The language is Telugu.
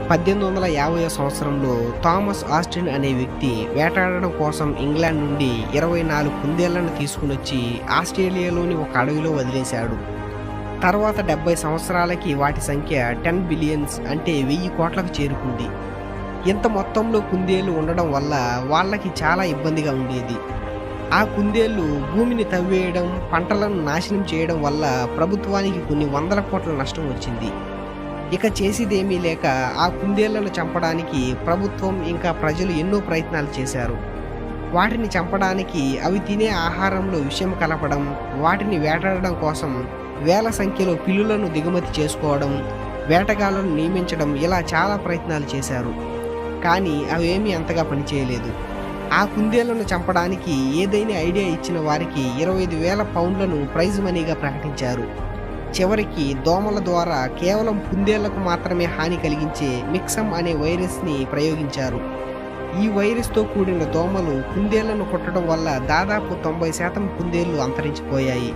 1850 సంవత్సరంలో థామస్ ఆస్టిన్ అనే వ్యక్తి వేటాడడం కోసం ఇంగ్లాండ్ నుండి 24 కుందేళ్లను తీసుకునొచ్చి ఆస్ట్రేలియాలోని ఒక అడవిలో వదిలేశాడు. తర్వాత 70 సంవత్సరాలకి వాటి సంఖ్య 10 బిలియన్స్ అంటే 1000 కోట్లకు చేరుకుంది. ఇంత మొత్తంలో కుందేళ్లు ఉండడం వల్ల వాళ్ళకి చాలా ఇబ్బందిగా ఉండేది. ఆ కుందేళ్లు భూమిని తవ్వేయడం, పంటలను నాశనం చేయడం వల్ల ప్రభుత్వానికి కొన్ని వందల కోట్ల నష్టం వచ్చింది. ఇక చేసేదేమీ లేక ఆ కుందేళ్లను చంపడానికి ప్రభుత్వం ఇంకా ప్రజలు ఎన్నో ప్రయత్నాలు చేశారు. వాటిని చంపడానికి అవి తినే ఆహారంలో విషం కలపడం, వాటిని వేటాడడం కోసం వేల సంఖ్యలో పిల్లులను దిగుమతి చేసుకోవడం, వేటగాళ్లను నియమించడం ఇలా చాలా ప్రయత్నాలు చేశారు. కానీ అవేమీ అంతగా పనిచేయలేదు. ఆ కుందేళ్లను చంపడానికి ఏదైనా ఐడియా ఇచ్చిన వారికి 25,000 పౌండ్లను ప్రైజ్ మనీగా ప్రకటించారు. చివరికి దోమల ద్వారా కేవలం కుందేళ్లకు మాత్రమే హాని కలిగించే మిక్సమ్ అనే వైరస్ని ప్రయోగించారు. ఈ వైరస్తో కూడిన దోమలు కుందేళ్లను కొట్టడం వల్ల దాదాపు 90% కుందేళ్లు అంతరించిపోయాయి.